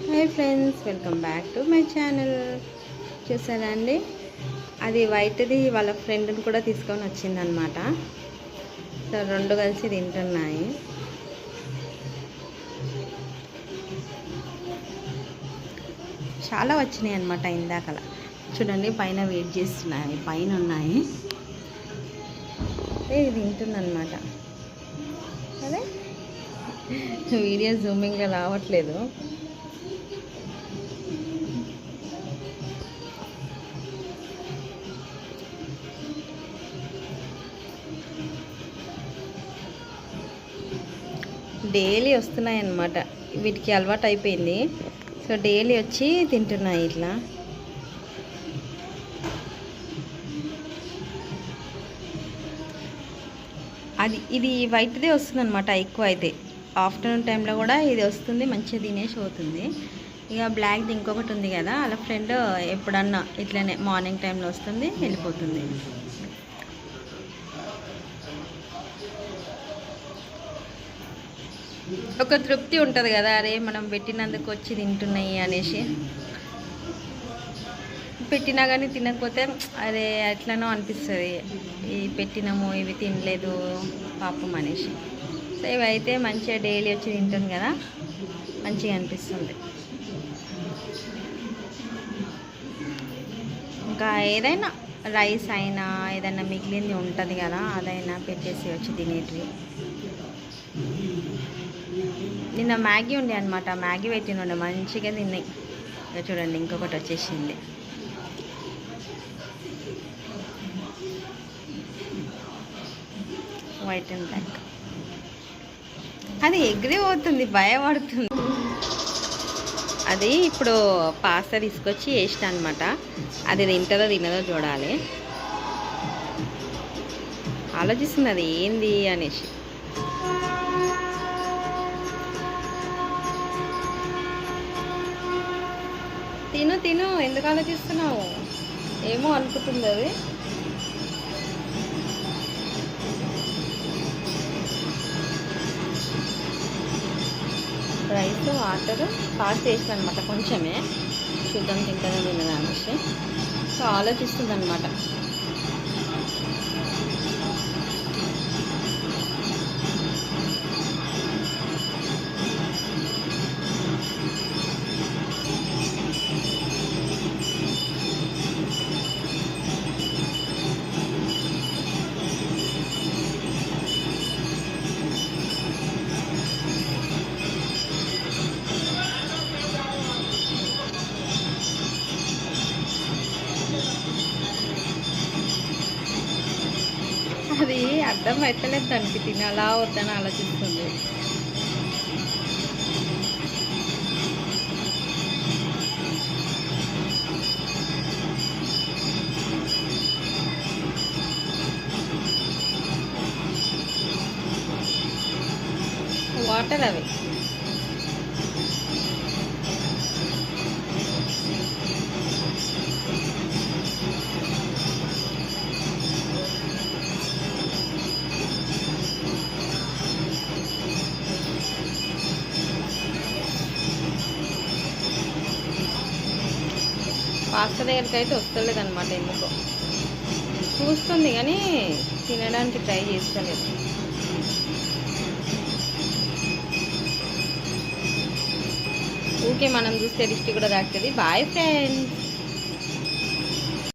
Hi friends, welcome back to my channel. చూసారా అండి, అది వైట్ది వాళ్ళ ఫ్రెండ్ని కూడా తీసుకొని వచ్చిందనమాట. సో రెండు కలిసి తింటున్నాయి. చాలా వచ్చినాయి అనమాట ఇందాకలా. చూడండి, పైన వెయిట్ చేస్తున్నాయి, పైన ఉన్నాయి. ఇది తింటుందన్నమాట. అదే వీడియో జూమింగ్గా రావట్లేదు. డైలీ వస్తున్నాయి అన్నమాట. వీటికి అలవాటు అయిపోయింది. సో డైలీ వచ్చి తింటున్నాయి ఇట్లా. ఇది వైట్దే వస్తుంది అనమాట ఎక్కువ. అయితే ఆఫ్టర్నూన్ టైంలో కూడా ఇది వస్తుంది, మంచిగా తినేసి పోతుంది. ఇక బ్లాక్ది ఇంకొకటి ఉంది కదా, అలా ఫ్రెండ్ ఎప్పుడన్నా ఇట్లనే మార్నింగ్ టైంలో వస్తుంది, వెళ్ళిపోతుంది. ఒక తృప్తి ఉంటుంది కదా, అరే మనం పెట్టినందుకు వచ్చి తింటున్నాయి అనేసి. పెట్టినా కానీ తినకపోతే అరే ఎట్లనో అనిపిస్తుంది, ఈ పెట్టినాము ఇవి తినలేదు పాపం అనేసి. సో ఇవైతే మంచిగా డైలీ వచ్చి తింటుంది కదా, మంచిగా అనిపిస్తుంది. ఇంకా ఏదైనా రైస్ అయినా ఏదైనా మిగిలింది ఉంటుంది కదా, అదైనా పెట్టేసి వచ్చి తినేటివి. నిన్న మ్యాగీ ఉండే అనమాట, మ్యాగీ పెట్టినండే మంచిగా తిన్నాయి. ఇక చూడండి, ఇంకొకటి వచ్చేసింది. White and black. అది ఎగిరి పోతుంది, భయపడుతుంది. అది ఇప్పుడు పాస్తా తీసుకొచ్చి వేసిన అనమాట. అది తింటుందో తినదో చూడాలి. ఆలోచిస్తుంది అది ఏంది అనేసి. తిను తిను, ఎందుకు ఆలోచిస్తున్నావు? ఏమో అనుకుంటుంది అది. రైస్ వాటర్ పాస్ చేసిన అనమాట, కొంచెమే. చూద్దాం తింటుందో తినదా అనేసి. సో ఆలోచిస్తుంది అనమాట. అది అర్థం పెట్టలేదు దానికి, తినాలా వద్దని ఆలోచిస్తుంది. వాటర్ అవి పాస్తా దగ్గరికి అయితే వస్తలేదు అనమాట. ఎందుకో చూస్తుంది కానీ తినడానికి ట్రై చేస్తలేదు. ఊకే మనం చూస్తే దిష్టి కూడా తాకుతుంది. Bye friends.